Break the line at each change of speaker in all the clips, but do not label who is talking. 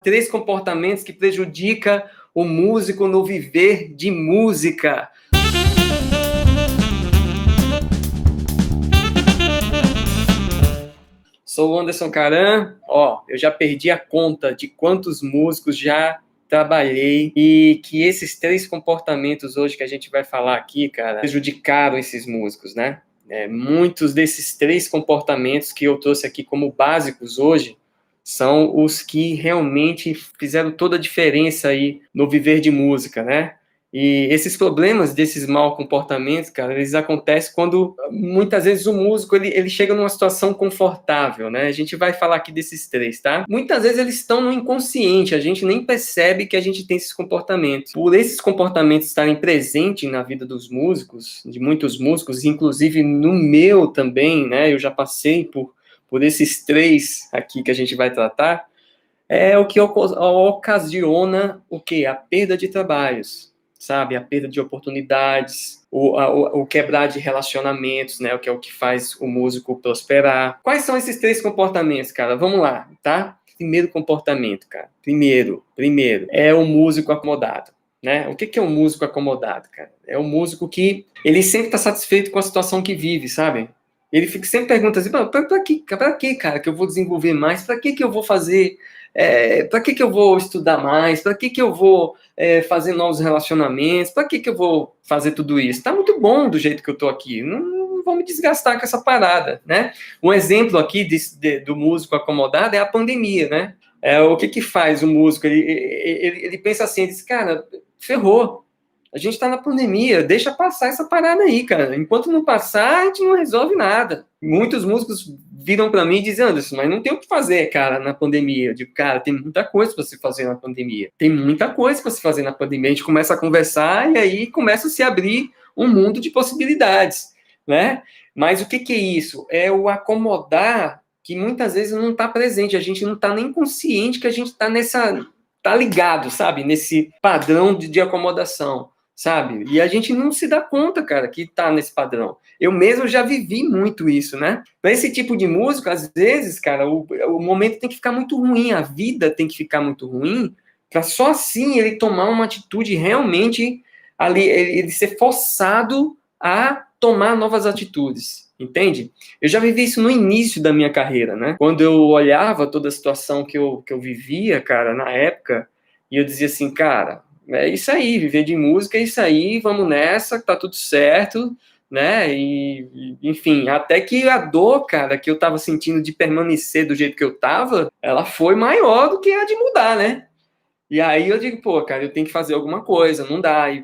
3 comportamentos que prejudicam o músico no viver de música. Sou o Anderson Caran. Eu já perdi a conta de quantos músicos já trabalhei e que esses 3 comportamentos hoje que a gente vai falar aqui, cara, prejudicaram esses músicos, né? Muitos desses 3 comportamentos que eu trouxe aqui como básicos hoje são os que realmente fizeram toda a diferença aí no viver de música, né? E esses problemas desses maus comportamentos, cara, eles acontecem quando, muitas vezes, o músico, ele chega numa situação confortável, né? A gente vai falar aqui desses 3, tá? Muitas vezes eles estão no inconsciente, a gente nem percebe que a gente tem esses comportamentos. Por esses comportamentos estarem presentes na vida dos músicos, de muitos músicos, inclusive no meu também, né? Eu já passei por esses 3 aqui que a gente vai tratar, é o que ocasiona o quê? A perda de trabalhos, sabe? A perda de oportunidades, o quebrar de relacionamentos, né? O que é o que faz o músico prosperar. Quais são esses 3 comportamentos, cara? Vamos lá, tá? Primeiro comportamento, cara. Primeiro, é o músico acomodado, né? O que é um músico acomodado, cara? É um músico que ele sempre está satisfeito com a situação que vive, sabe? Ele fica sempre perguntando assim, pra que, cara, que eu vou desenvolver mais? Pra que eu vou fazer... para que eu vou estudar mais? Para que eu vou fazer novos relacionamentos? Para que eu vou fazer tudo isso? Tá muito bom do jeito que eu tô aqui. Não vou me desgastar com essa parada, né? Um exemplo aqui do músico acomodado é a pandemia, né? O que faz o músico? Ele pensa assim, ele diz, cara, ferrou. A gente está na pandemia, deixa passar essa parada aí, cara. Enquanto não passar, a gente não resolve nada. Muitos músicos viram para mim e dizem, Anderson, mas não tem o que fazer, cara, na pandemia. Eu digo, cara, tem muita coisa para se fazer na pandemia. Tem muita coisa para se fazer na pandemia. A gente começa a conversar e aí começa a se abrir um mundo de possibilidades, né? Mas o que é isso? É o acomodar que muitas vezes não está presente. A gente não está nem consciente que a gente está tá ligado, sabe? Nesse padrão de acomodação, sabe? E a gente não se dá conta, cara, que tá nesse padrão. Eu mesmo já vivi muito isso, né? Para esse tipo de música, às vezes, cara, o momento tem que ficar muito ruim, a vida tem que ficar muito ruim, para só assim ele tomar uma atitude realmente ali, ele ser forçado a tomar novas atitudes, entende? Eu já vivi isso no início da minha carreira, né? Quando eu olhava toda a situação que eu vivia, cara, na época, e eu dizia assim, cara, é isso aí, viver de música é isso aí, vamos nessa, tá tudo certo, né? E enfim, até que a dor, cara, que eu tava sentindo de permanecer do jeito que eu tava, ela foi maior do que a de mudar, né? E aí eu digo, pô, cara, eu tenho que fazer alguma coisa, não dá. E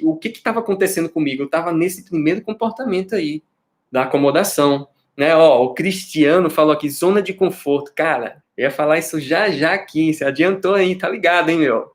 o que estava acontecendo comigo? Eu estava nesse primeiro comportamento aí, da acomodação, né? O Cristiano falou aqui, zona de conforto. Cara, eu ia falar isso já aqui, você adiantou aí, tá ligado, hein, meu?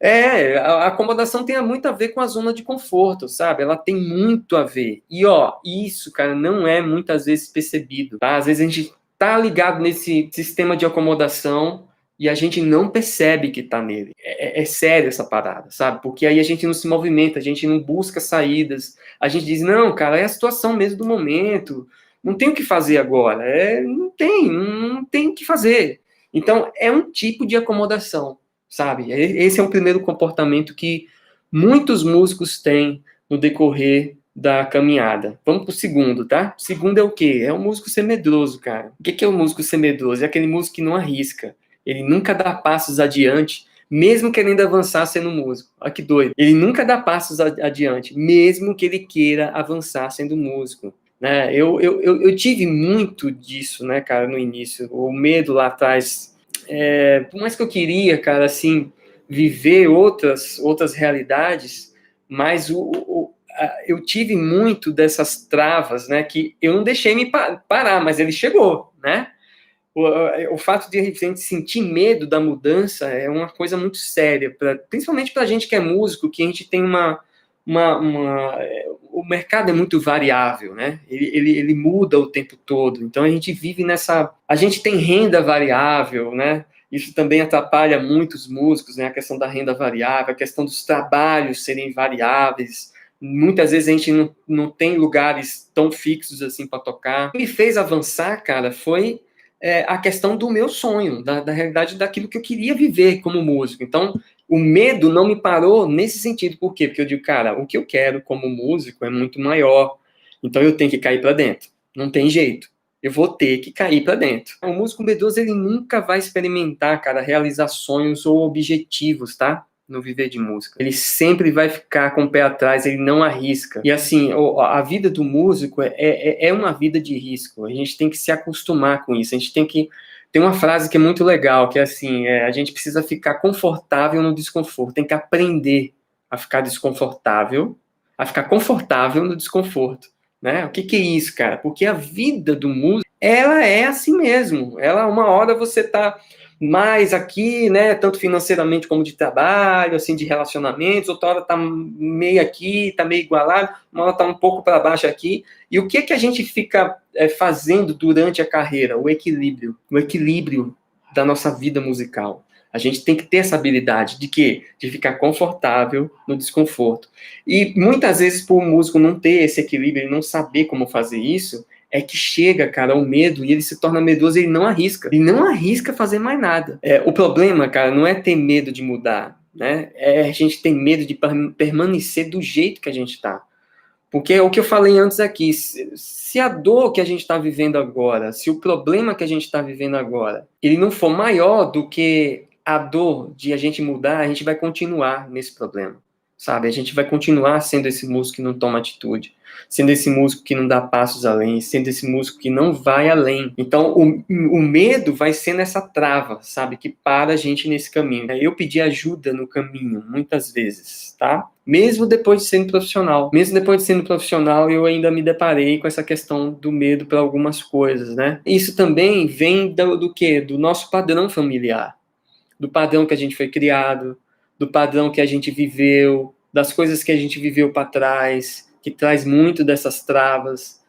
A acomodação tem muito a ver com a zona de conforto, sabe? Ela tem muito a ver. E, isso, cara, não é muitas vezes percebido, tá? Às vezes a gente tá ligado nesse sistema de acomodação e a gente não percebe que tá nele. É sério essa parada, sabe? Porque aí a gente não se movimenta, a gente não busca saídas, a gente diz, não, cara, é a situação mesmo do momento, não tem o que fazer agora, não tem o que fazer. Então, é um tipo de acomodação, sabe? Esse é o primeiro comportamento que muitos músicos têm no decorrer da caminhada. Vamos pro segundo, tá? O segundo é o quê? É o músico ser medroso, cara. O que é o músico ser medroso? É aquele músico que não arrisca. Ele nunca dá passos adiante, mesmo querendo avançar sendo músico. Olha que doido. Ele nunca dá passos adiante, mesmo que ele queira avançar sendo músico. Né? Eu tive muito disso, né, cara, no início. O medo lá atrás. Por mais que eu queria, cara, assim, viver outras realidades, mas eu tive muito dessas travas, né, que eu não deixei me parar, mas ele chegou, né? O fato de a gente sentir medo da mudança é uma coisa muito séria, principalmente para a gente que é músico, que a gente tem o mercado é muito variável, né? Ele muda o tempo todo, então a gente vive a gente tem renda variável, né? Isso também atrapalha muitos músicos, né? A questão da renda variável, a questão dos trabalhos serem variáveis. Muitas vezes a gente não tem lugares tão fixos assim para tocar. O que me fez avançar, cara, foi a questão do meu sonho, da realidade daquilo que eu queria viver como músico. Então, o medo não me parou nesse sentido. Por quê? Porque eu digo, cara, o que eu quero como músico é muito maior. Então, eu tenho que cair para dentro. Não tem jeito. Eu vou ter que cair para dentro. O músico medroso, ele nunca vai experimentar, cara, realizar sonhos ou objetivos, tá? No viver de música. Ele sempre vai ficar com o pé atrás, ele não arrisca. E assim, a vida do músico é uma vida de risco. A gente tem que se acostumar com isso. A gente tem que... Tem uma frase que é muito legal, que é assim, a gente precisa ficar confortável no desconforto. Tem que aprender a ficar desconfortável, a ficar confortável no desconforto. Né? O que é isso, cara? Porque a vida do músico, ela é assim mesmo. Ela, uma hora você tá mais aqui, né, tanto financeiramente como de trabalho, assim, de relacionamentos, outra hora tá meio aqui, tá meio igualado, uma hora tá um pouco para baixo aqui. E o que a gente fica fazendo durante a carreira? O equilíbrio da nossa vida musical. A gente tem que ter essa habilidade de quê? De ficar confortável no desconforto. E muitas vezes, por o músico não ter esse equilíbrio, ele não saber como fazer isso, é que chega, cara, o medo, e ele se torna medroso, ele não arrisca. Ele não arrisca fazer mais nada. O problema, cara, não é ter medo de mudar, né? É a gente ter medo de permanecer do jeito que a gente tá. Porque é o que eu falei antes aqui, se a dor que a gente está vivendo agora, se o problema que a gente está vivendo agora, ele não for maior do que a dor de a gente mudar, a gente vai continuar nesse problema, sabe? A gente vai continuar sendo esse músico que não toma atitude, sendo esse músico que não dá passos além, sendo esse músico que não vai além. Então, o medo vai sendo essa trava, sabe? Que para a gente nesse caminho. Eu pedi ajuda no caminho, muitas vezes, tá? Mesmo depois de sendo profissional. Mesmo depois de sendo profissional, eu ainda me deparei com essa questão do medo para algumas coisas, né? Isso também vem do quê? Do nosso padrão familiar. Do padrão que a gente foi criado, do padrão que a gente viveu, das coisas que a gente viveu para trás, que traz muito dessas travas.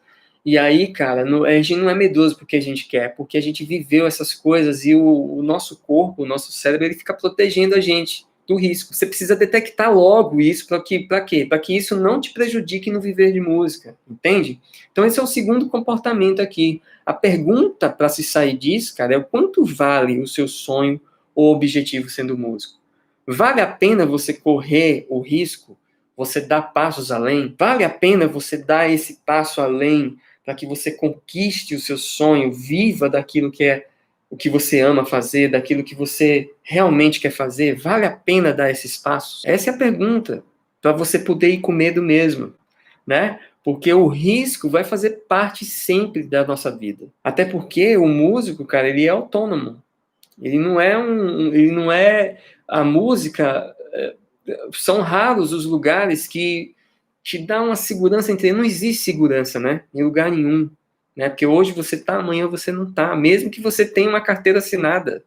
E aí, cara, a gente não é medroso porque a gente quer, porque a gente viveu essas coisas e o nosso corpo, o nosso cérebro, ele fica protegendo a gente do risco. Você precisa detectar logo isso para quê? Para que isso não te prejudique no viver de música, entende? Então esse é o segundo comportamento aqui. A pergunta para se sair disso, cara, é o quanto vale o seu sonho ou objetivo sendo músico? Vale a pena você correr o risco? Você dar passos além? Vale a pena você dar esse passo além para que você conquiste o seu sonho, viva daquilo que é o que você ama fazer, daquilo que você realmente quer fazer? Vale a pena dar esses passos? Essa é a pergunta, para você poder ir com medo mesmo, né? Porque o risco vai fazer parte sempre da nossa vida. Até porque o músico, cara, ele é autônomo. Ele não é a música. São raros os lugares que te dá uma segurança entre. Não existe segurança, né? Em lugar nenhum, né? Porque hoje você tá, amanhã você não tá, mesmo que você tenha uma carteira assinada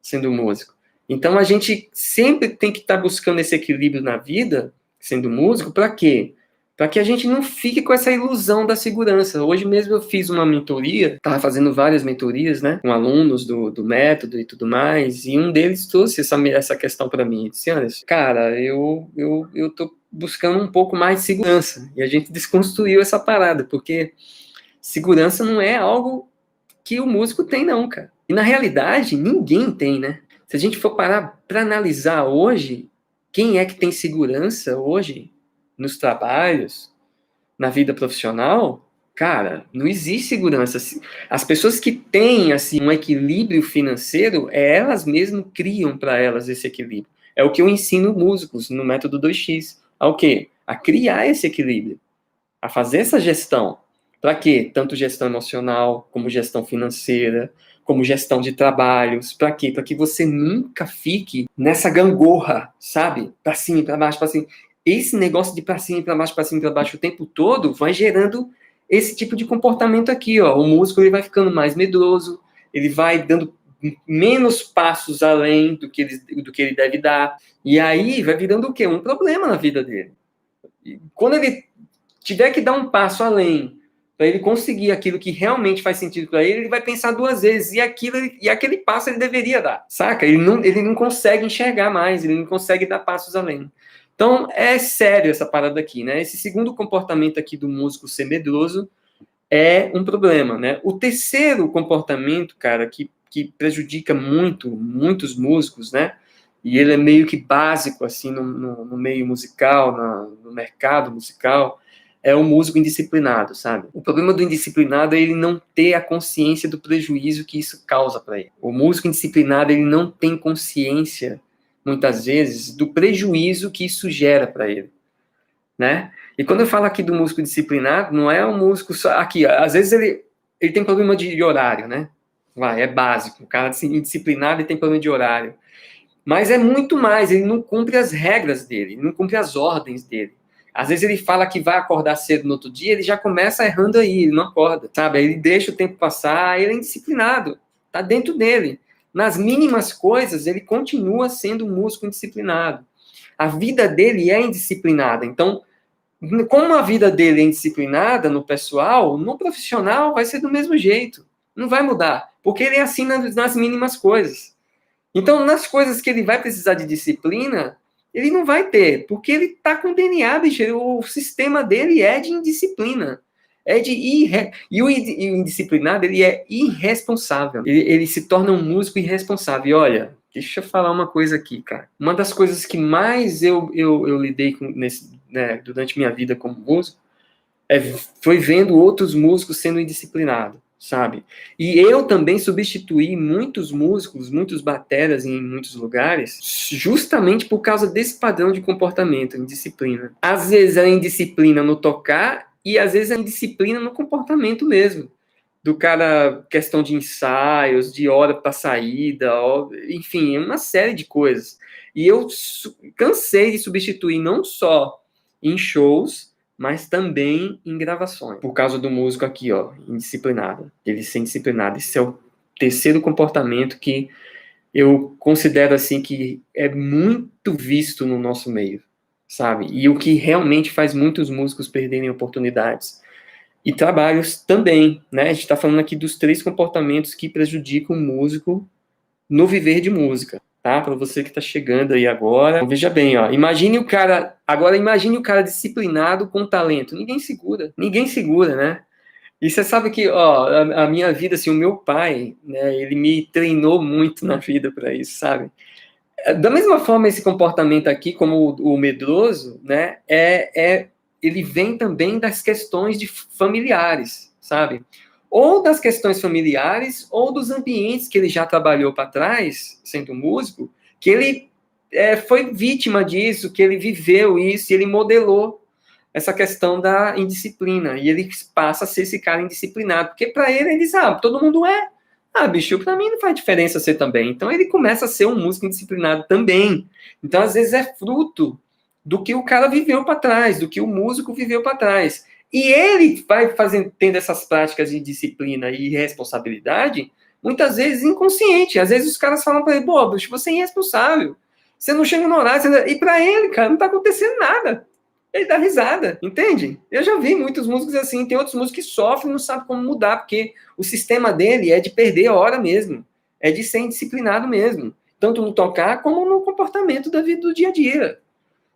sendo músico. Então a gente sempre tem que estar buscando esse equilíbrio na vida, sendo músico, para quê? Para que a gente não fique com essa ilusão da segurança. Hoje mesmo eu fiz uma mentoria, estava fazendo várias mentorias, né, com alunos do método e tudo mais, e um deles trouxe essa questão para mim. Disse, Anderson, cara, eu tô buscando um pouco mais de segurança. E a gente desconstruiu essa parada, porque segurança não é algo que o músico tem, não, cara. E na realidade, ninguém tem, né? Se a gente for parar para analisar hoje, quem é que tem segurança hoje nos trabalhos, na vida profissional? Cara, não existe segurança. As pessoas que têm assim um equilíbrio financeiro, elas mesmas criam para elas esse equilíbrio. É o que eu ensino músicos no método 2x. A o quê? A criar esse equilíbrio, a fazer essa gestão. Para quê? Tanto gestão emocional, como gestão financeira, como gestão de trabalhos. Para quê? Para que você nunca fique nessa gangorra, sabe? Para cima, para baixo, para cima. Esse negócio de para cima, para baixo, para cima, para baixo o tempo todo vai gerando esse tipo de comportamento aqui, ó. O músico ele vai ficando mais medroso, ele vai dando menos passos além do que ele deve dar. E aí vai virando o quê? Um problema na vida dele. E quando ele tiver que dar um passo além para ele conseguir aquilo que realmente faz sentido para ele, ele vai pensar duas vezes e aquele passo ele deveria dar, saca? Ele não consegue enxergar mais, ele não consegue dar passos além. Então é sério essa parada aqui, né? Esse segundo comportamento aqui do músico ser medroso é um problema, né? O terceiro comportamento, cara, que prejudica muitos músicos, né? E ele é meio que básico, assim, no meio musical, no mercado musical, é o músico indisciplinado, sabe? O problema do indisciplinado é ele não ter a consciência do prejuízo que isso causa para ele. O músico indisciplinado, ele não tem consciência, muitas vezes, do prejuízo que isso gera para ele, né? E quando eu falo aqui do músico disciplinado, não é um músico só... Aqui, às vezes ele tem problema de horário, né? É básico. O cara indisciplinado, ele tem problema de horário. Mas é muito mais, ele não cumpre as regras dele, ele não cumpre as ordens dele. Às vezes ele fala que vai acordar cedo no outro dia, ele já começa errando aí, ele não acorda, sabe? Ele deixa o tempo passar, ele é indisciplinado, tá dentro dele. Nas mínimas coisas, ele continua sendo um músico indisciplinado. A vida dele é indisciplinada, então, como a vida dele é indisciplinada no pessoal, no profissional vai ser do mesmo jeito, não vai mudar, porque ele é assim nas mínimas coisas. Então, nas coisas que ele vai precisar de disciplina, ele não vai ter, porque ele está com o DNA, bicho, o sistema dele é de indisciplina. E o indisciplinado, ele é irresponsável. Ele se torna um músico irresponsável. E olha, deixa eu falar uma coisa aqui, cara. Uma das coisas que mais eu lidei com durante minha vida como músico foi vendo outros músicos sendo indisciplinados, sabe? E eu também substituí muitos músicos, muitos bateras em muitos lugares, justamente por causa desse padrão de comportamento, indisciplina. Às vezes a indisciplina no tocar e às vezes a indisciplina no comportamento mesmo. Do cara, questão de ensaios, de hora para saída, enfim, uma série de coisas. E eu cansei de substituir não só em shows, mas também em gravações. Por causa do músico aqui, ó, indisciplinado. Ele ser indisciplinado. Esse é o terceiro comportamento que eu considero, assim, que é muito visto no nosso meio, sabe? E o que realmente faz muitos músicos perderem oportunidades. E trabalhos também, né? A gente está falando aqui dos 3 comportamentos que prejudicam o músico no viver de música, tá? Para você que está chegando aí agora. Então, veja bem, ó. Imagine o cara disciplinado com talento. Ninguém segura, né? E você sabe que, ó, a minha vida, assim, o meu pai, né, ele me treinou muito na vida para isso, sabe? Da mesma forma, esse comportamento aqui, como o medroso, né, ele vem também das questões familiares, sabe? Ou das questões familiares, ou dos ambientes que ele já trabalhou para trás, sendo músico, que ele foi vítima disso, que ele viveu isso, e ele modelou essa questão da indisciplina, e ele passa a ser esse cara indisciplinado, porque para ele diz, todo mundo é. Bicho, para mim não faz diferença ser também. Então ele começa a ser um músico indisciplinado também. Então, às vezes, é fruto do que o cara viveu para trás, do que o músico viveu para trás. E ele vai tendo essas práticas de disciplina e responsabilidade, muitas vezes inconsciente. Às vezes os caras falam para ele, bicho, você é irresponsável. Você não chega no horário. E para ele, cara, não está acontecendo nada. Ele dá risada, entende? Eu já vi muitos músicos assim, tem outros músicos que sofrem e não sabem como mudar, porque o sistema dele é de perder a hora mesmo, é de ser indisciplinado mesmo, tanto no tocar como no comportamento da vida do dia a dia.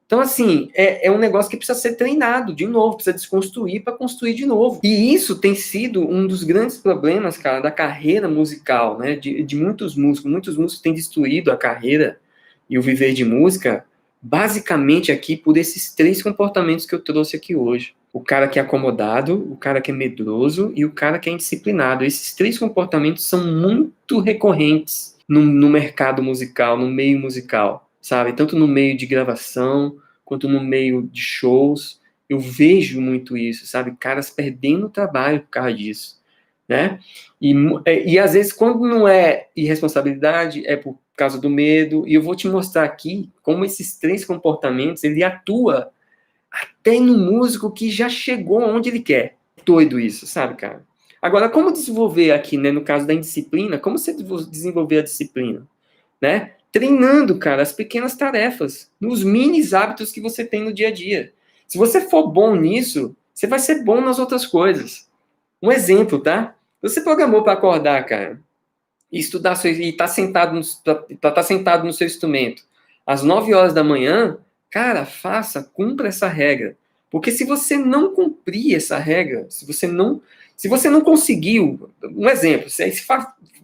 Então, assim, é um negócio que precisa ser treinado de novo, precisa desconstruir para construir de novo. E isso tem sido um dos grandes problemas, cara, da carreira musical, né? De muitos músicos. Muitos músicos têm destruído a carreira e o viver de música, basicamente aqui por esses 3 comportamentos que eu trouxe aqui hoje. O cara que é acomodado, o cara que é medroso e o cara que é indisciplinado. Esses 3 comportamentos são muito recorrentes no mercado musical, no meio musical, sabe? Tanto no meio de gravação, quanto no meio de shows. Eu vejo muito isso, sabe? Caras perdendo o trabalho por causa disso, né? E às vezes, quando não é irresponsabilidade, é por causa do medo. E eu vou te mostrar aqui como esses 3 comportamentos, ele atua até no músico que já chegou onde ele quer. Doido isso, sabe, cara? Agora, como desenvolver aqui, né, no caso da indisciplina, como você desenvolver a disciplina, né? Treinando, cara, as pequenas tarefas, nos mini hábitos que você tem no dia a dia. Se você for bom nisso, você vai ser bom nas outras coisas. Um exemplo, tá? Você programou para acordar, cara, e estudar e tá sentado no seu instrumento às 9 horas da manhã, cara, cumpra essa regra. Porque se você não cumprir essa regra, se Se você não conseguiu, um exemplo, você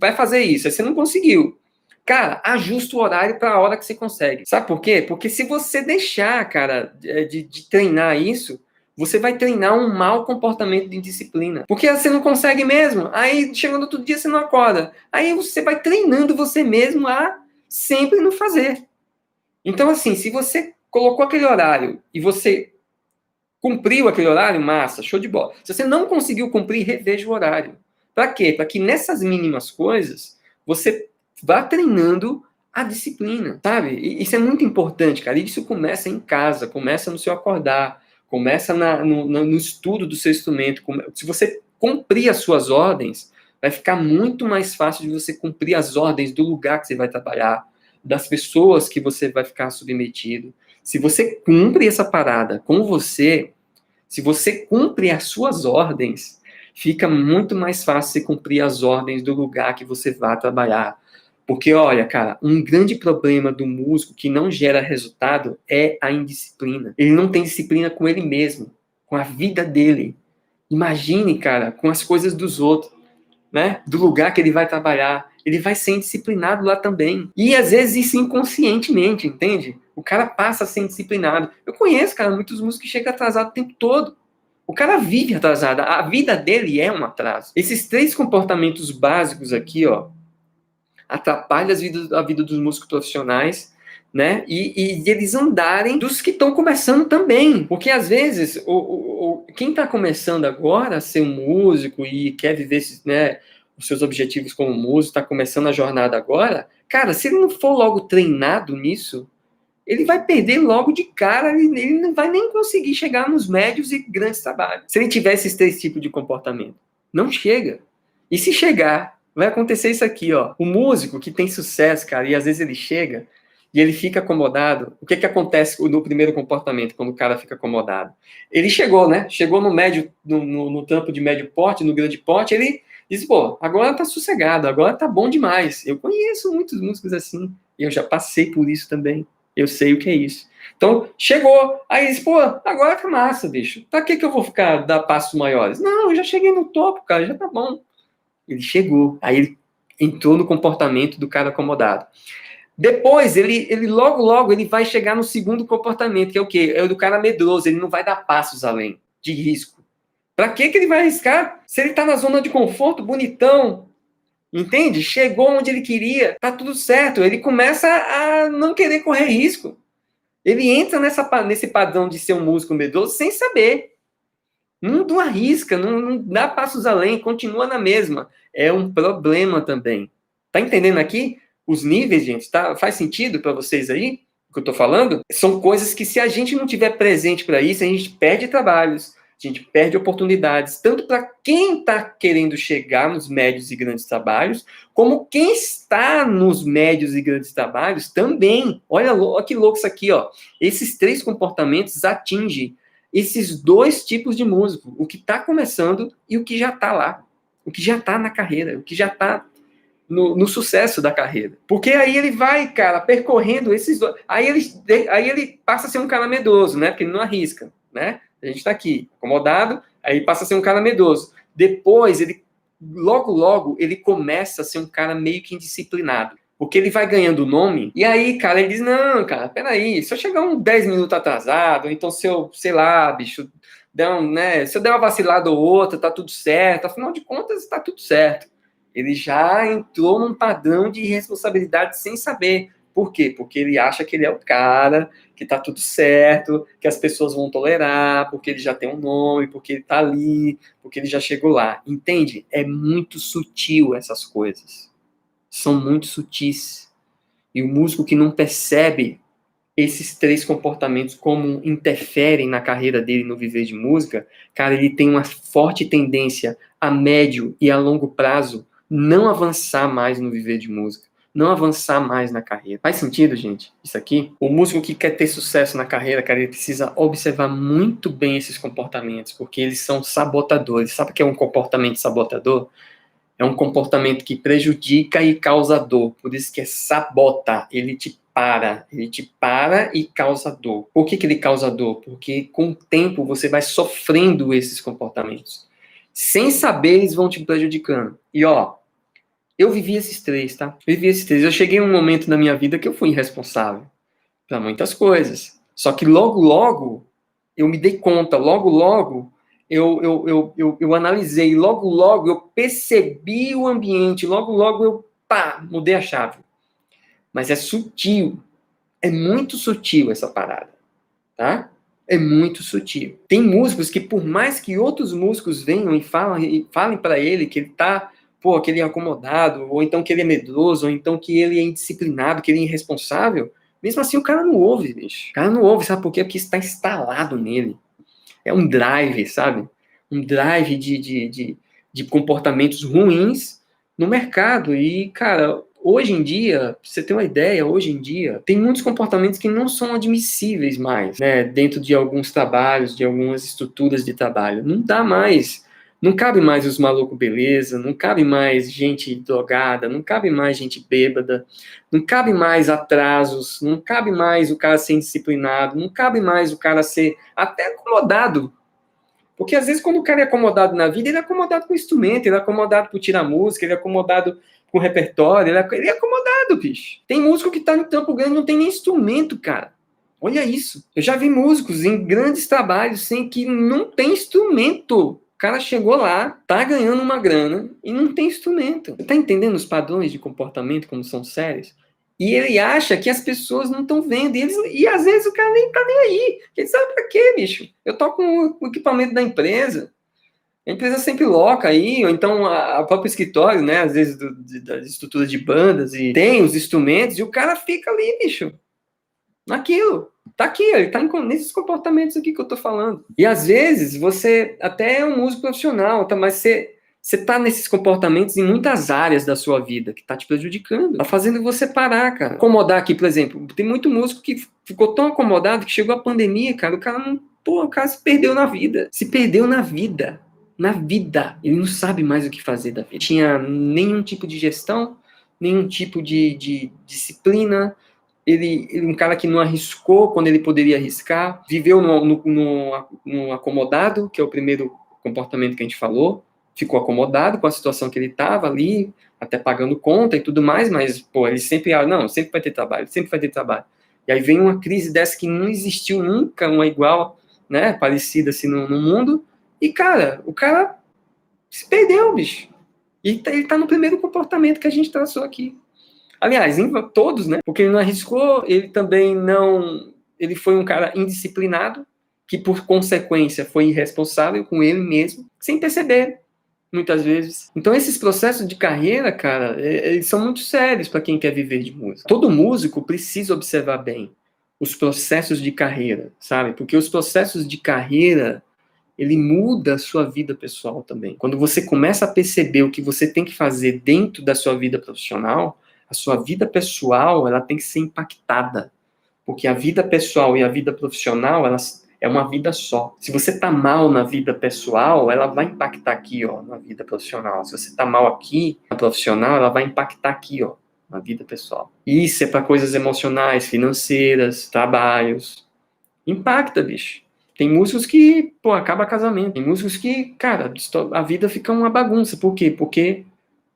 vai fazer isso, aí você não conseguiu. Cara, ajusta o horário para a hora que você consegue. Sabe por quê? Porque se você deixar, cara, de treinar isso, você vai treinar um mau comportamento de indisciplina. Porque você não consegue mesmo. Aí, chegando outro dia, você não acorda. Aí você vai treinando você mesmo a sempre não fazer. Então, assim, se você colocou aquele horário e você cumpriu aquele horário, massa, show de bola. Se você não conseguiu cumprir, reveja o horário. Para quê? Para que nessas mínimas coisas você vá treinando a disciplina, sabe? E isso é muito importante, cara. E isso começa em casa, começa no seu acordar, começa no estudo do seu instrumento. Se você cumprir as suas ordens, vai ficar muito mais fácil de você cumprir as ordens do lugar que você vai trabalhar, das pessoas que você vai ficar submetido. Se você cumpre essa parada com você, se você cumpre as suas ordens, fica muito mais fácil você cumprir as ordens do lugar que você vai trabalhar. Porque, olha, cara, um grande problema do músico que não gera resultado é a indisciplina. Ele não tem disciplina com ele mesmo, com a vida dele. Imagine, cara, com as coisas dos outros, né? Do lugar que ele vai trabalhar. Ele vai ser indisciplinado lá também. E às vezes isso inconscientemente, entende? O cara passa a ser indisciplinado. Eu conheço, cara, muitos músicos que chegam atrasados o tempo todo. O cara vive atrasado. A vida dele é um atraso. Esses 3 comportamentos básicos aqui, ó, atrapalham a vida dos músicos profissionais, né? E eles andarem dos que estão começando também. Porque às vezes, quem está começando agora a ser um músico e quer viver, né, os seus objetivos como músico, está começando a jornada agora, cara, se ele não for logo treinado nisso, ele vai perder logo de cara, ele não vai nem conseguir chegar nos médios e grandes trabalhos. Se ele tiver esses 3 tipos de comportamento. Não chega. E se chegar, vai acontecer isso aqui, ó. O músico que tem sucesso, cara, e às vezes ele chega e ele fica acomodado. O que acontece no primeiro comportamento, quando o cara fica acomodado? Ele chegou, né? Chegou no médio, no tampo de médio porte, no grande porte, ele diz, pô, agora tá sossegado, agora tá bom demais. Eu conheço muitos músicos assim, e eu já passei por isso também. Eu sei o que é isso. Então, chegou. Aí diz, pô, agora tá massa, bicho. Pra que eu vou dar passos maiores? Não, eu já cheguei no topo, cara, já tá bom. Ele chegou. Aí ele entrou no comportamento do cara acomodado. Depois, ele logo, ele vai chegar no segundo comportamento, que é o quê? É o do cara medroso. Ele não vai dar passos além de risco. Pra que ele vai arriscar? Se ele tá na zona de conforto, bonitão, entende? Chegou onde ele queria, tá tudo certo. Ele começa a não querer correr risco. Ele entra nesse padrão de ser um músico medroso sem saber. Não arrisca, não dá passos além, continua na mesma. É um problema também. Tá entendendo aqui os níveis, gente? Tá? Faz sentido para vocês aí o que eu tô falando? São coisas que, se a gente não tiver presente para isso, a gente perde trabalhos, a gente perde oportunidades, tanto para quem está querendo chegar nos médios e grandes trabalhos, como quem está nos médios e grandes trabalhos também. Olha que louco isso aqui, ó. Esses 3 comportamentos atingem esses 2 tipos de músico, o que está começando e o que já está lá, o que já está na carreira, o que já está no sucesso da carreira. Porque aí ele vai, cara, percorrendo esses 2. Aí ele passa a ser um cara medroso, né? Porque ele não arrisca, né? A gente está aqui, acomodado, aí passa a ser um cara medroso. Depois, logo, ele começa a ser um cara meio que indisciplinado. Porque ele vai ganhando nome, e aí, cara, ele diz, não, cara, peraí, se eu chegar 10 minutos atrasado, então se eu, sei lá, bicho, se eu der uma vacilada ou outra, tá tudo certo, afinal de contas, tá tudo certo. Ele já entrou num padrão de responsabilidade sem saber. Por quê? Porque ele acha que ele é o cara, que tá tudo certo, que as pessoas vão tolerar, porque ele já tem um nome, porque ele tá ali, porque ele já chegou lá. Entende? É muito sutil essas coisas. São muito sutis. E o músico que não percebe esses 3 comportamentos como interferem na carreira dele no viver de música, cara, ele tem uma forte tendência a médio e a longo prazo não avançar mais no viver de música, não avançar mais na carreira. Faz sentido, gente? Isso aqui? O músico que quer ter sucesso na carreira, cara, ele precisa observar muito bem esses comportamentos, porque eles são sabotadores. Sabe o que é um comportamento sabotador? É um comportamento que prejudica e causa dor. Por isso que é sabota. Ele te para e causa dor. Por que ele causa dor? Porque com o tempo você vai sofrendo esses comportamentos. Sem saber, eles vão te prejudicando. E, ó, eu vivi esses três, tá? Eu vivi esses três. Eu cheguei em um momento na minha vida que eu fui irresponsável para muitas coisas. Só que logo, logo, eu me dei conta. Logo, logo, eu analisei. Logo, logo, eu percebi o ambiente. Logo, logo, mudei a chave. Mas é sutil. É muito sutil essa parada, tá? É muito sutil. Tem músicos que, por mais que outros músicos venham e falem para ele que ele tá, que ele é acomodado, ou então que ele é medroso, ou então que ele é indisciplinado, que ele é irresponsável, mesmo assim o cara não ouve, bicho. O cara não ouve, sabe por quê? Porque está instalado nele. É um drive, sabe? Um drive de comportamentos ruins no mercado. E, cara, hoje em dia, pra você ter uma ideia, hoje em dia, tem muitos comportamentos que não são admissíveis mais, né? Dentro de alguns trabalhos, de algumas estruturas de trabalho. Não dá mais. Não cabe mais os malucos beleza, não cabe mais gente drogada, não cabe mais gente bêbada, não cabe mais atrasos, não cabe mais o cara ser indisciplinado, não cabe mais o cara ser até acomodado. Porque às vezes quando o cara é acomodado na vida, ele é acomodado com o instrumento, ele é acomodado por tirar música, ele é acomodado com o repertório, ele é acomodado, bicho. Tem músico que tá no Campo Grande e não tem nem instrumento, cara. Olha isso. Eu já vi músicos em grandes trabalhos sem que não tem instrumento. O cara chegou lá, tá ganhando uma grana e não tem instrumento. Você tá entendendo os padrões de comportamento como são sérios? E ele acha que as pessoas não estão vendo. E às vezes o cara nem tá nem aí. Ele sabe pra quê, bicho? Eu toco com o equipamento da empresa. A empresa sempre loca aí, ou então a próprio escritório, né? Às vezes das estruturas de bandas, e tem os instrumentos, e o cara fica ali, bicho. Naquilo. Tá aqui, ele tá nesses comportamentos aqui que eu tô falando. E às vezes você até é um músico profissional, tá? Mas você tá nesses comportamentos em muitas áreas da sua vida que tá te prejudicando, tá fazendo você parar, cara. Acomodar aqui, por exemplo, tem muito músico que ficou tão acomodado que chegou a pandemia, cara, o cara não, o cara se perdeu na vida. Se perdeu na vida. Na vida. Ele não sabe mais o que fazer da vida. Tinha nenhum tipo de gestão, nenhum tipo de disciplina. Ele um cara que não arriscou quando ele poderia arriscar, viveu no acomodado, que é o primeiro comportamento que a gente falou, ficou acomodado com a situação que ele estava ali, até pagando conta e tudo mais, mas, ele sempre, não, sempre vai ter trabalho, sempre vai ter trabalho. E aí vem uma crise dessa que não existiu nunca, uma igual, né, parecida assim no mundo, e, cara, o cara se perdeu, bicho. E ele tá no primeiro comportamento que a gente traçou aqui. Aliás, todos, né? Porque ele não arriscou, ele também não... Ele foi um cara indisciplinado, que por consequência foi irresponsável com ele mesmo, sem perceber, muitas vezes. Então esses processos de carreira, cara, eles são muito sérios para quem quer viver de música. Todo músico precisa observar bem os processos de carreira, sabe? Porque os processos de carreira, ele muda a sua vida pessoal também. Quando você começa a perceber o que você tem que fazer dentro da sua vida profissional, a sua vida pessoal, ela tem que ser impactada. Porque a vida pessoal e a vida profissional, elas é uma vida só. Se você tá mal na vida pessoal, ela vai impactar aqui, ó, na vida profissional. Se você tá mal aqui na profissional, ela vai impactar aqui, ó, na vida pessoal. Isso é para coisas emocionais, financeiras, trabalhos. Impacta, bicho. Tem músicos que, acaba casamento. Tem músicos que, cara, a vida fica uma bagunça. Por quê? Porque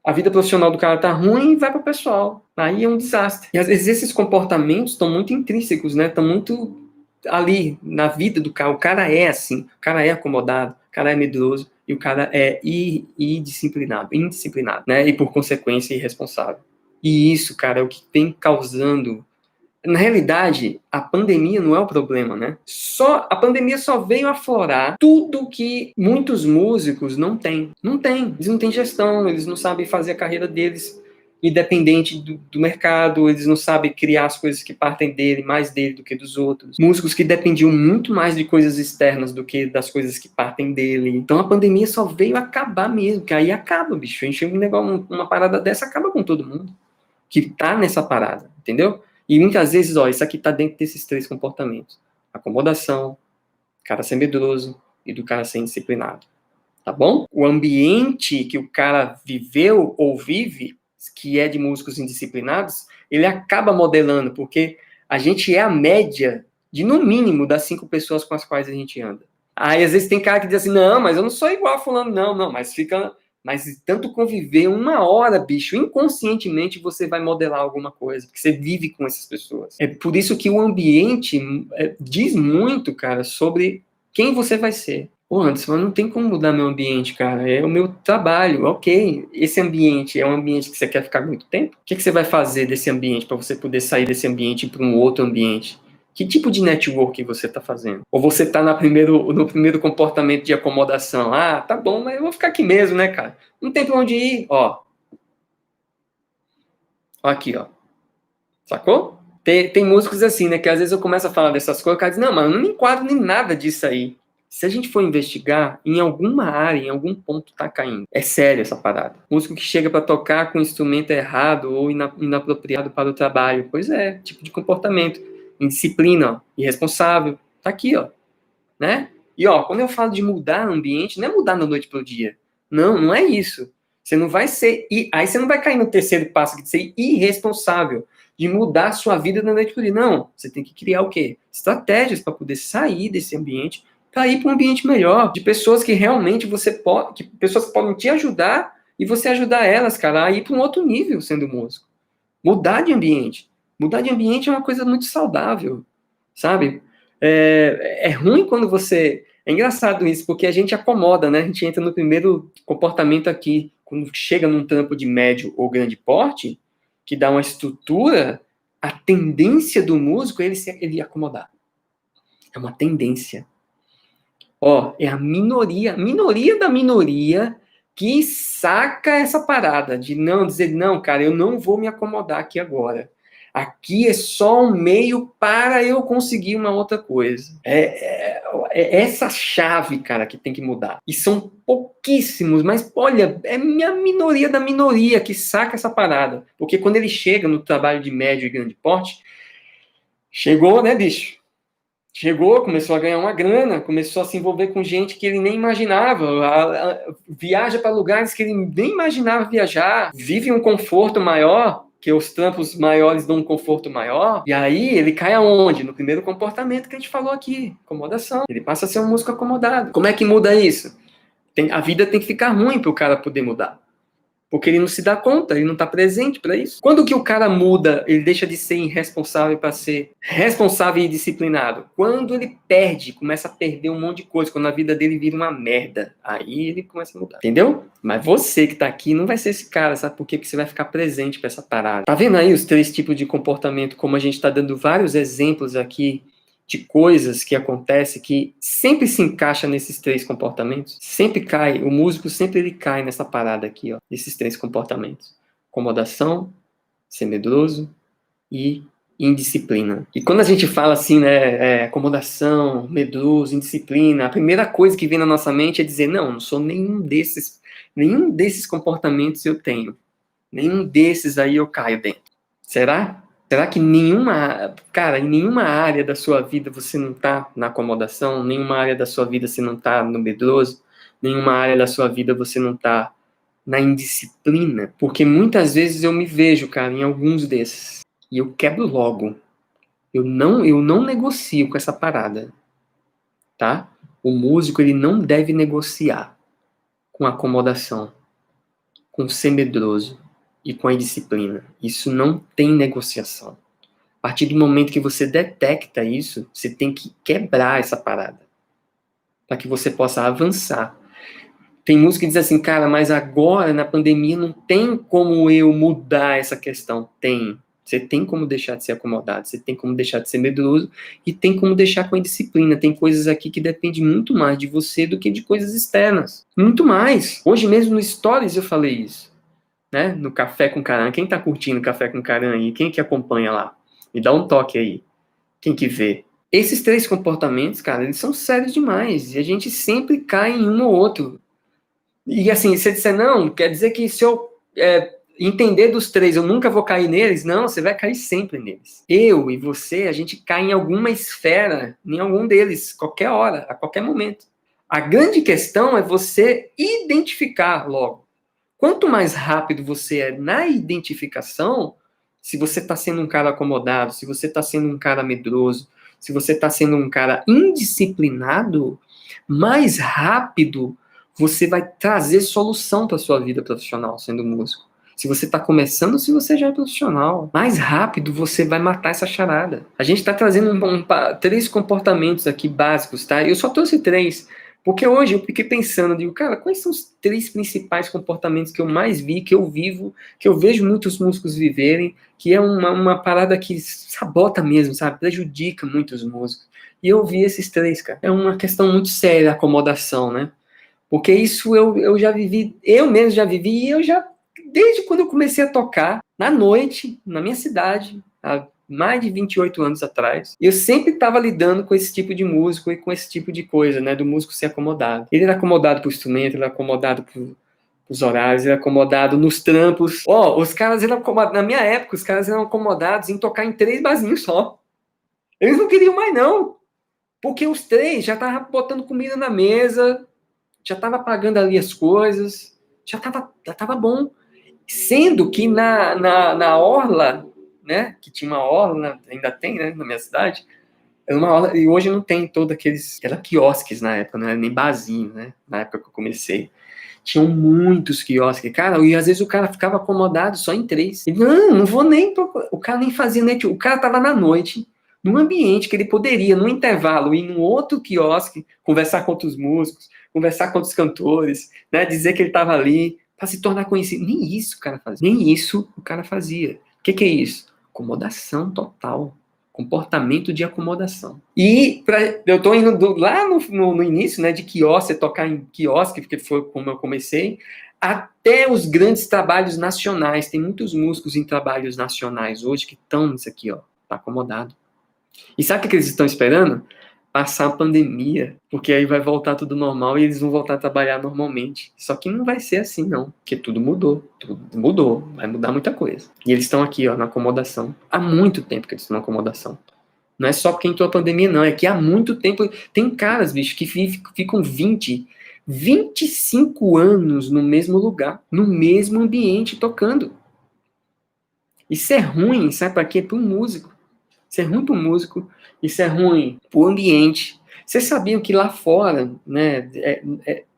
a vida profissional do cara tá ruim e vai para o pessoal. Aí é um desastre. E às vezes esses comportamentos estão muito intrínsecos, né? Estão muito ali na vida do cara. O cara é assim, o cara é acomodado, o cara é medroso e o cara é indisciplinado, né? E por consequência irresponsável. E isso, cara, é o que tem causando... Na realidade, a pandemia não é o problema, né? A pandemia só veio aflorar tudo que muitos músicos não têm. Não têm. Eles não têm gestão, eles não sabem fazer a carreira deles independente do mercado, eles não sabem criar as coisas que partem dele, mais dele do que dos outros. Músicos que dependiam muito mais de coisas externas do que das coisas que partem dele. Então a pandemia só veio acabar mesmo, que aí acaba, bicho. A gente chega um negócio, uma parada dessa, acaba com todo mundo que tá nessa parada, entendeu? E muitas vezes, isso aqui tá dentro desses três comportamentos. Acomodação, cara ser medroso e do cara ser indisciplinado. Tá bom? O ambiente que o cara viveu ou vive, que é de músicos indisciplinados, ele acaba modelando, porque a gente é a média de, no mínimo, das 5 pessoas com as quais a gente anda. Aí, às vezes, tem cara que diz assim, não, mas eu não sou igual a fulano, não, mas fica... Mas tanto conviver 1 hora, bicho, inconscientemente você vai modelar alguma coisa, porque você vive com essas pessoas. É por isso que o ambiente diz muito, cara, sobre quem você vai ser. Pô, Anderson, mas não tem como mudar meu ambiente, cara. É o meu trabalho, ok. Esse ambiente é um ambiente que você quer ficar muito tempo? O que você vai fazer desse ambiente para você poder sair desse ambiente para um outro ambiente? Que tipo de network você está fazendo? Ou você está no primeiro comportamento de acomodação? Ah, tá bom, mas eu vou ficar aqui mesmo, né, cara? Não tem para onde ir. Ó aqui, ó. Sacou? Tem músicos assim, né? Que às vezes eu começo a falar dessas coisas, o cara diz, não, mas eu não me enquadro em nada disso aí. Se a gente for investigar, em alguma área, em algum ponto tá caindo. É sério essa parada. Músico que chega para tocar com o instrumento errado ou inapropriado para o trabalho. Pois é, tipo de comportamento. Indisciplina, ó, irresponsável. Tá aqui, ó. Né? E ó, quando eu falo de mudar o ambiente, não é mudar da noite pro dia. Não, não é isso. Você não vai ser... Aí você não vai cair no terceiro passo de ser irresponsável, de mudar a sua vida da noite pro dia. Não, você tem que criar o quê? Estratégias para poder sair desse ambiente para ir para um ambiente melhor, de pessoas que realmente pessoas que podem te ajudar e você ajudar elas, cara, a ir para um outro nível sendo músico. Mudar de ambiente. Mudar de ambiente é uma coisa muito saudável, sabe? É ruim quando você... É engraçado isso, porque a gente acomoda, né? A gente entra no primeiro comportamento aqui, quando chega num trampo de médio ou grande porte, que dá uma estrutura, a tendência do músico é ele acomodar. É uma tendência. Ó, é a minoria da minoria que saca essa parada de não dizer, não, cara, eu não vou me acomodar aqui agora. Aqui é só um meio para eu conseguir uma outra coisa. É essa chave, cara, que tem que mudar. E são pouquíssimos, mas olha, é a minoria da minoria que saca essa parada. Porque quando ele chega no trabalho de médio e grande porte, chegou, né, bicho? Chegou, começou a ganhar uma grana, começou a se envolver com gente que ele nem imaginava, viaja para lugares que ele nem imaginava viajar, vive um conforto maior, que os trampos maiores dão um conforto maior, e aí ele cai aonde? No primeiro comportamento que a gente falou aqui, acomodação. Ele passa a ser um músico acomodado. Como é que muda isso? A vida tem que ficar ruim para o cara poder mudar. Porque ele não se dá conta, ele não está presente para isso. Quando que o cara muda, ele deixa de ser irresponsável para ser responsável e disciplinado? Quando ele perde, começa a perder um monte de coisa, quando a vida dele vira uma merda. Aí ele começa a mudar. Entendeu? Mas você que está aqui não vai ser esse cara, sabe por quê? Porque você vai ficar presente para essa parada. Tá vendo aí os 3 tipos de comportamento, como a gente está dando vários exemplos aqui de coisas que acontecem que sempre se encaixa nesses 3 comportamentos, sempre cai, o músico sempre ele cai nessa parada aqui, ó, esses 3 comportamentos: acomodação, ser medroso e indisciplina. E quando a gente fala assim, né, acomodação, medroso, indisciplina, a primeira coisa que vem na nossa mente é dizer, não sou nenhum desses comportamentos eu tenho, nenhum desses aí eu caio dentro. Será? Será que em nenhuma área da sua vida você não está na acomodação? Nenhuma área da sua vida você não está no medroso? Nenhuma área da sua vida você não está na indisciplina? Porque muitas vezes eu me vejo, cara, em alguns desses. E eu quebro logo. Eu não negocio com essa parada. Tá? O músico, ele não deve negociar com a acomodação, com ser medroso e com a indisciplina. Isso não tem negociação. A partir do momento que você detecta isso, você tem que quebrar essa parada para que você possa avançar. Tem música que diz assim, cara, mas agora na pandemia não tem como eu mudar essa questão. Tem. Você tem como deixar de ser acomodado, você tem como deixar de ser medroso e tem como deixar com a disciplina. Tem coisas aqui que dependem muito mais de você do que de coisas externas. Muito mais. Hoje mesmo no Stories eu falei isso. Né? No Café com Caran. Quem tá curtindo Café com Caran aí? Quem que acompanha lá? Me dá um toque aí. Quem que vê? Esses 3 comportamentos, cara, eles são sérios demais. E a gente sempre cai em um ou outro. E assim, se você disser, não, quer dizer que se eu entender dos 3, eu nunca vou cair neles? Não, você vai cair sempre neles. Eu e você, a gente cai em alguma esfera, em algum deles, qualquer hora, a qualquer momento. A grande questão é você identificar logo. Quanto mais rápido você é na identificação, se você está sendo um cara acomodado, se você está sendo um cara medroso, se você está sendo um cara indisciplinado, mais rápido você vai trazer solução para sua vida profissional sendo músico. Se você está começando, se você já é profissional, mais rápido você vai matar essa charada. A gente está trazendo 3 comportamentos aqui básicos, tá? Eu só trouxe 3, porque hoje eu fiquei pensando, digo, cara, quais são os 3 principais comportamentos que eu mais vi, que eu vivo, que eu vejo muitos músicos viverem, que é uma parada que sabota mesmo, sabe? Prejudica muitos músicos. E eu vi esses 3, cara. É uma questão muito séria a acomodação, né? Porque isso eu já vivi, eu mesmo já vivi, e eu já, desde quando eu comecei a tocar, na noite, na minha cidade, há mais de 28 anos atrás, eu sempre estava lidando com esse tipo de músico e com esse tipo de coisa, né, do músico ser acomodado. Ele era acomodado pro instrumento, ele era acomodado pros horários, ele era acomodado nos trampos. Os caras eram acomodados, na minha época, os caras eram acomodados em tocar em 3 barzinhos só. Eles não queriam mais, não. Porque os 3 já estavam botando comida na mesa, já estava pagando ali as coisas, já tava bom. Sendo que na orla, né, que tinha uma orla, ainda tem, né, na minha cidade, era uma orla, e hoje não tem todos aqueles, era quiosques na época, não era nem barzinho, né, na época que eu comecei. Tinham muitos quiosques, cara, e às vezes o cara ficava acomodado só em 3. E, não vou nem, o cara nem fazia network, o cara tava na noite, num ambiente que ele poderia, num intervalo, ir num outro quiosque, conversar com outros músicos, conversar com outros cantores, né, dizer que ele estava ali, para se tornar conhecido. Nem isso o cara fazia. Nem isso o cara fazia. O que é isso? Acomodação total. Comportamento de acomodação. E eu estou indo lá no início, né, de quiosque, tocar em quiosque, porque foi como eu comecei, até os grandes trabalhos nacionais. Tem muitos músicos em trabalhos nacionais hoje que estão nisso aqui, ó, tá acomodado. E sabe o que eles estão esperando? Passar a pandemia, porque aí vai voltar tudo normal e eles vão voltar a trabalhar normalmente. Só que não vai ser assim, não, porque tudo mudou, vai mudar muita coisa. E eles estão aqui, ó, na acomodação. Há muito tempo que eles estão na acomodação. Não é só porque entrou a pandemia, não, é que há muito tempo, tem caras, bicho, que ficam 25 anos no mesmo lugar, no mesmo ambiente, tocando. Isso é ruim, sabe para quê? Para um músico. Isso é ruim para o músico, isso é ruim para o ambiente. Vocês sabiam que lá fora, né,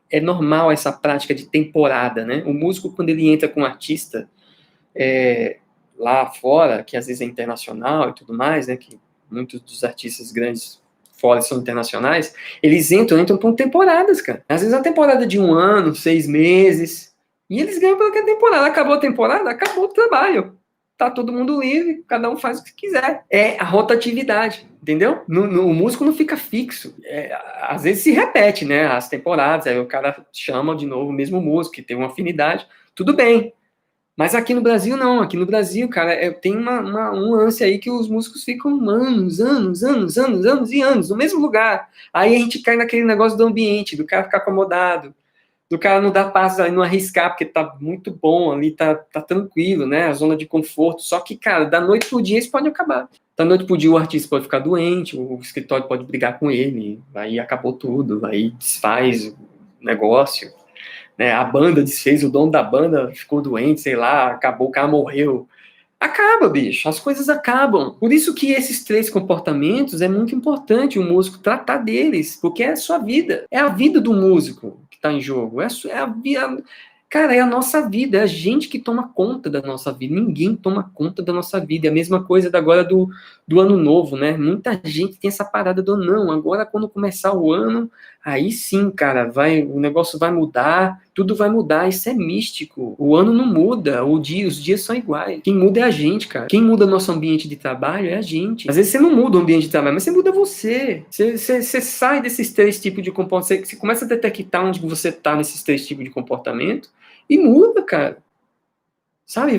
é normal essa prática de temporada, né? O músico, quando ele entra com um artista lá fora, que às vezes é internacional e tudo mais, né, que muitos dos artistas grandes fora são internacionais, eles entram por temporadas, cara. Às vezes a temporada de 1 ano, 6 meses, e eles ganham pela temporada. Acabou a temporada, acabou o trabalho. Tá todo mundo livre, cada um faz o que quiser. É a rotatividade, entendeu? O músico não fica fixo. Às vezes se repete, né? As temporadas, aí o cara chama de novo o mesmo músico, que tem uma afinidade, tudo bem. Mas aqui no Brasil, não. Aqui no Brasil, cara, tem um lance aí que os músicos ficam anos e anos no mesmo lugar. Aí a gente cai naquele negócio do ambiente, do cara ficar acomodado, do cara não dar passos ali, não arriscar, porque tá muito bom ali, tá tranquilo, né? A zona de conforto. Só que, cara, da noite pro dia isso pode acabar. Da noite pro dia o artista pode ficar doente, o escritório pode brigar com ele, aí acabou tudo, aí desfaz o negócio, né? A banda desfez, o dono da banda ficou doente, sei lá, acabou, o cara morreu. Acaba, bicho, as coisas acabam. Por isso que esses 3 comportamentos é muito importante o músico tratar deles, porque é a sua vida, é a vida do músico que está em jogo, cara, é a nossa vida, é a gente que toma conta da nossa vida, ninguém toma conta da nossa vida. É a mesma coisa agora do ano novo, né? Muita gente tem essa parada do não, agora quando começar o ano, aí sim, cara, o negócio vai mudar, tudo vai mudar, isso é místico. O ano não muda, os dias são iguais. Quem muda é a gente, cara. Quem muda nosso ambiente de trabalho é a gente. Às vezes você não muda o ambiente de trabalho, mas você muda você. Você sai desses 3 tipos de comportamento, você começa a detectar onde você tá nesses 3 tipos de comportamento e muda, cara. Sabe,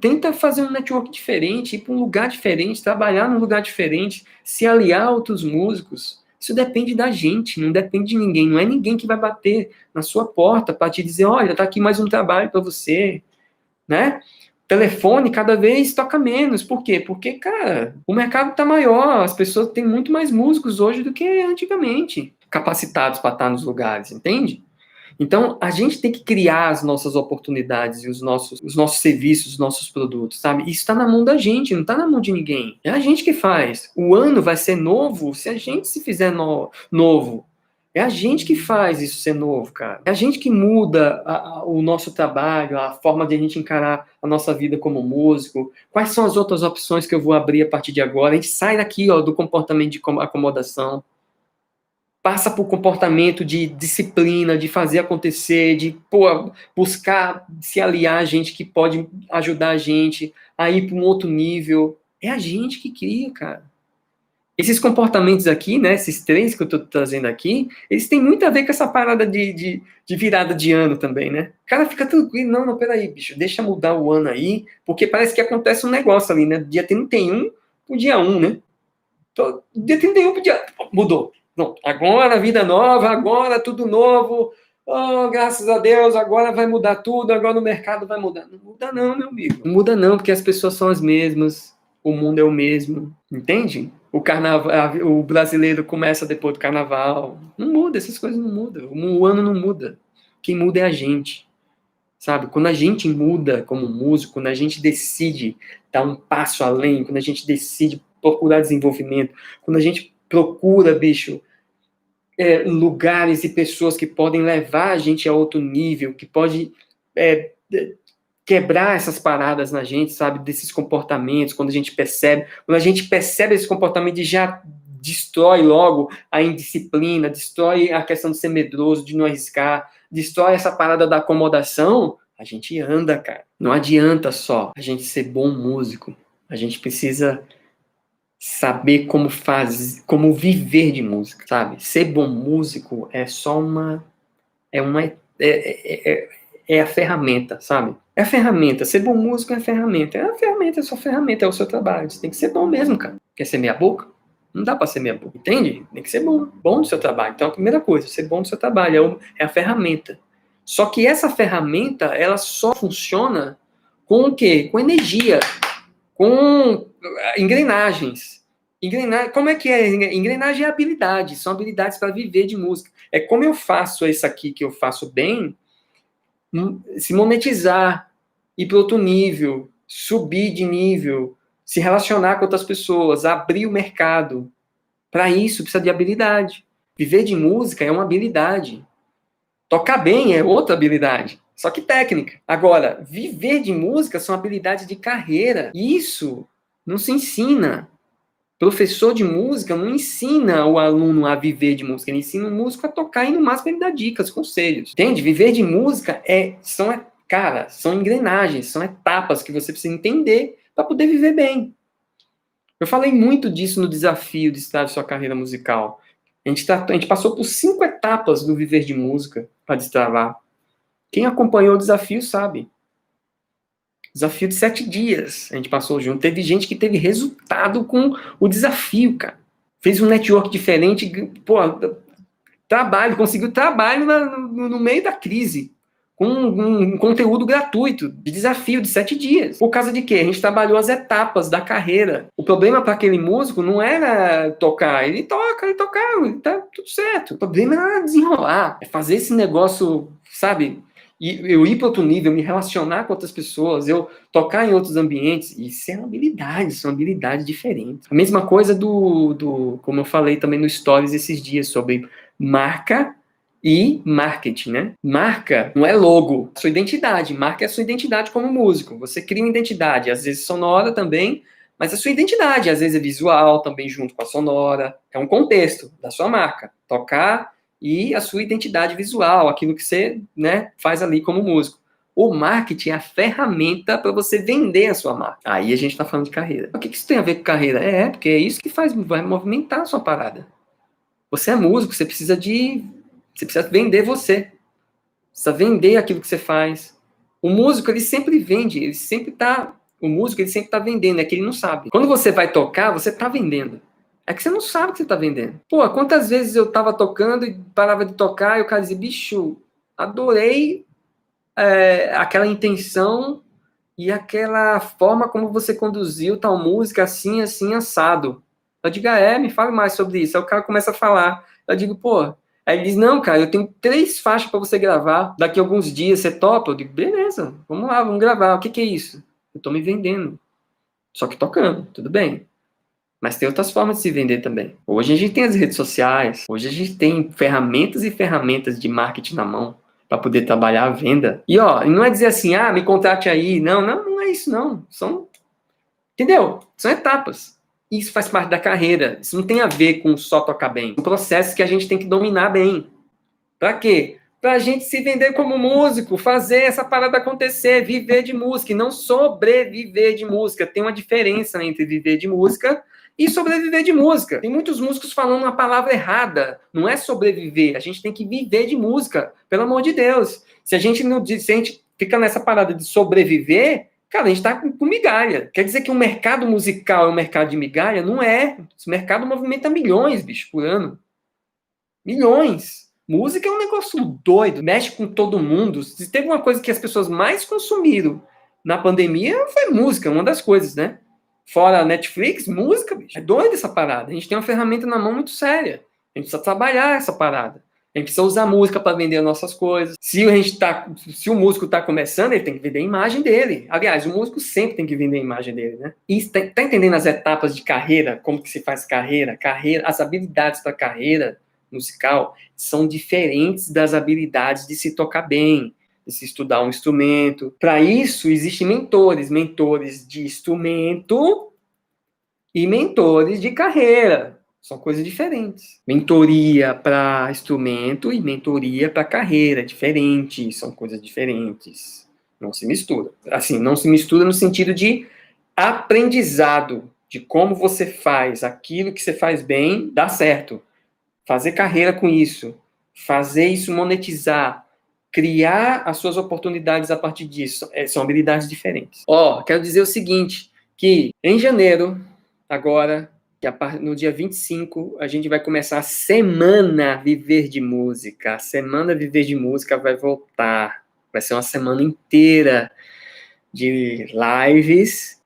tenta fazer um network diferente, ir para um lugar diferente, trabalhar num lugar diferente, se aliar a outros músicos. Isso depende da gente, não depende de ninguém. Não é ninguém que vai bater na sua porta para te dizer, olha, tá aqui mais um trabalho para você, né? Telefone cada vez toca menos. Por quê? Porque, cara, o mercado tá maior, as pessoas têm muito mais músicos hoje do que antigamente, capacitados para estar nos lugares, entende? Então, a gente tem que criar as nossas oportunidades e os nossos serviços, os nossos produtos, sabe? Isso está na mão da gente, não está na mão de ninguém. É a gente que faz. O ano vai ser novo se a gente se fizer novo. É a gente que faz isso ser novo, cara. É a gente que muda o nosso trabalho, a forma de a gente encarar a nossa vida como músico. Quais são as outras opções que eu vou abrir a partir de agora? A gente sai daqui, ó, do comportamento de acomodação, passa por comportamento de disciplina, de fazer acontecer, de buscar se aliar a gente que pode ajudar a gente a ir para um outro nível. É a gente que cria, cara. Esses comportamentos aqui, né, esses três que eu estou trazendo aqui, eles têm muito a ver com essa parada de virada de ano também, né? O cara fica tranquilo, não, peraí, bicho, deixa mudar o ano aí, porque parece que acontece um negócio ali, né? Dia 31 pro dia 1, né? Então, dia 31 pro dia... Mudou. Não, agora vida nova, agora tudo novo, oh, graças a Deus, agora vai mudar tudo, agora o mercado vai mudar. Não muda não, meu amigo. Não muda não, porque as pessoas são as mesmas, o mundo é o mesmo, entende? O carnaval, o brasileiro começa depois do carnaval. Não muda, essas coisas não mudam. O ano não muda. Quem muda é a gente, sabe? Quando a gente muda como músico, quando a gente decide dar um passo além, quando a gente decide procurar desenvolvimento, quando a gente procura, bicho, lugares e pessoas que podem levar a gente a outro nível, que pode quebrar essas paradas na gente, sabe, desses comportamentos, quando a gente percebe esse comportamento e já destrói logo a indisciplina, destrói a questão de ser medroso, de não arriscar, destrói essa parada da acomodação, a gente anda, cara. Não adianta só a gente ser bom músico, a gente precisa saber como viver de música, sabe? Ser bom músico é só é a ferramenta, sabe? É a ferramenta. Ser bom músico é a ferramenta. É a ferramenta, é a sua ferramenta, é o seu trabalho. Você tem que ser bom mesmo, cara. Quer ser meia boca? Não dá pra ser meia boca, entende? Tem que ser bom no seu trabalho. Então, a primeira coisa, ser bom no seu trabalho é a ferramenta. Só que essa ferramenta, ela só funciona com o quê? Com energia, com engrenagens. Como é que é? Engrenagem é habilidade, são habilidades para viver de música. É como eu faço isso aqui que eu faço bem, se monetizar, ir para outro nível, subir de nível, se relacionar com outras pessoas, abrir o mercado. Para isso, precisa de habilidade. Viver de música é uma habilidade. Tocar bem é outra habilidade, só que técnica. Agora, viver de música são habilidades de carreira. Isso não se ensina. Professor de música não ensina o aluno a viver de música, ele ensina o músico a tocar e no máximo ele dá dicas, conselhos. Entende? Viver de música são engrenagens, são etapas que você precisa entender para poder viver bem. Eu falei muito disso no desafio de estar sua carreira musical. A gente passou por 5 etapas do viver de música para destravar. Quem acompanhou o desafio sabe. Desafio de 7 dias a gente passou junto. Teve gente que teve resultado com o desafio, cara. Fez um network diferente, conseguiu trabalho no meio da crise. Com um conteúdo gratuito, de desafio de 7 dias. Por causa de quê? A gente trabalhou as etapas da carreira. O problema para aquele músico não era tocar. Ele tocava, ele tá tudo certo. O problema era desenrolar. É fazer esse negócio, sabe? E eu ir para outro nível, me relacionar com outras pessoas, eu tocar em outros ambientes. Isso é uma habilidade, são habilidades diferentes. A mesma coisa como eu falei também no Stories esses dias, sobre marca e marketing, né? Marca não é logo, é sua identidade. Marca é a sua identidade como músico. Você cria uma identidade, às vezes sonora também, mas a sua identidade, às vezes é visual também junto com a sonora. É um contexto da sua marca. Tocar e a sua identidade visual, aquilo que você, né, faz ali como músico. O marketing é a ferramenta para você vender a sua marca. Aí a gente está falando de carreira. O que isso tem a ver com carreira? Porque é isso que vai movimentar a sua parada. Você é músico, você precisa vender você. Precisa vender aquilo que você faz. O músico, ele sempre vende, o músico, ele sempre tá vendendo, é que ele não sabe. Quando você vai tocar, você tá vendendo. É que você não sabe que você tá vendendo. Pô, quantas vezes eu tava tocando e parava de tocar e o cara dizia, bicho, adorei aquela intenção e aquela forma como você conduziu tal música, assim, assim, assado. Eu digo, me fale mais sobre isso. Aí o cara começa a falar. Eu digo, pô, Aí ele diz, não, cara, eu tenho 3 faixas para você gravar, daqui a alguns dias você topa? Eu digo, beleza, vamos lá, vamos gravar. O que é isso? Eu tô me vendendo, só que tocando, tudo bem. Mas tem outras formas de se vender também. Hoje a gente tem as redes sociais, hoje a gente tem ferramentas e ferramentas de marketing na mão para poder trabalhar a venda. E ó, não é dizer assim, ah, me contrate aí. Não, não, não é isso não. Entendeu? São etapas. Isso faz parte da carreira. Isso não tem a ver com só tocar bem. São processos que a gente tem que dominar bem. Para quê? Para a gente se vender como músico, fazer essa parada acontecer, viver de música e não sobreviver de música. Tem uma diferença entre viver de música e sobreviver de música. Tem muitos músicos falando uma palavra errada. Não é sobreviver, a gente tem que viver de música, pelo amor de Deus. Se a gente fica nessa parada de sobreviver, cara, a gente tá com migalha. Quer dizer que o mercado musical é um mercado de migalha? Não é. Esse mercado movimenta milhões, bicho, por ano. Milhões. Música é um negócio doido, mexe com todo mundo. Se teve uma coisa que as pessoas mais consumiram na pandemia, foi música, uma das coisas, né? Fora a Netflix, música, bicho. É doido essa parada. A gente tem uma ferramenta na mão muito séria. A gente precisa trabalhar essa parada. A gente precisa usar música para vender as nossas coisas. Se o músico está começando, ele tem que vender a imagem dele. Aliás, o músico sempre tem que vender a imagem dele, né? E tá entendendo as etapas de carreira, como que se faz carreira, as habilidades para carreira musical são diferentes das habilidades de se tocar bem, de se estudar um instrumento. Para isso, existem mentores de instrumento e mentores de carreira. São coisas diferentes. Mentoria para instrumento e mentoria para carreira, diferente, são coisas diferentes. Não se mistura. Assim, não se mistura no sentido de aprendizado, de como você faz aquilo que você faz bem, dá certo. Fazer carreira com isso, fazer isso monetizar, criar as suas oportunidades a partir disso, são habilidades diferentes. Quero dizer o seguinte, que em janeiro, agora, no dia 25, a gente vai começar a Semana Viver de Música. A Semana Viver de Música vai voltar. Vai ser uma semana inteira de lives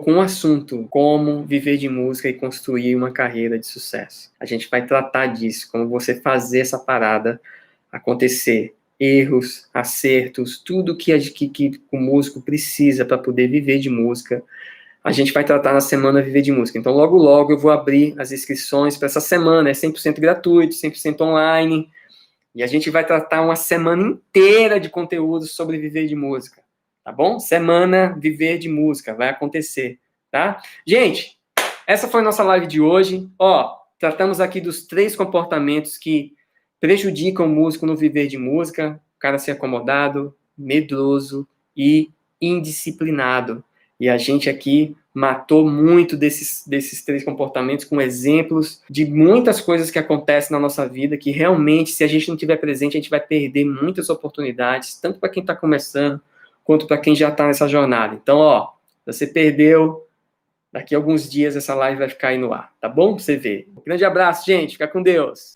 com um assunto, como viver de música e construir uma carreira de sucesso. A gente vai tratar disso, como você fazer essa parada acontecer. Erros, acertos, tudo que o músico precisa para poder viver de música. A gente vai tratar na Semana Viver de Música. Então, logo, logo, eu vou abrir as inscrições para essa semana. É 100% gratuito, 100% online. E a gente vai tratar uma semana inteira de conteúdo sobre viver de música. Tá bom? Semana Viver de Música, vai acontecer, tá? Gente, essa foi a nossa live de hoje. Tratamos aqui dos 3 comportamentos que prejudicam o músico no viver de música. O cara ser acomodado, medroso e indisciplinado. E a gente aqui matou muito desses 3 comportamentos com exemplos de muitas coisas que acontecem na nossa vida, que realmente, se a gente não tiver presente, a gente vai perder muitas oportunidades, tanto para quem está começando, quanto para quem já está nessa jornada. Então, você perdeu, daqui a alguns dias essa live vai ficar aí no ar, tá bom? Pra você ver. Um grande abraço, gente. Fica com Deus.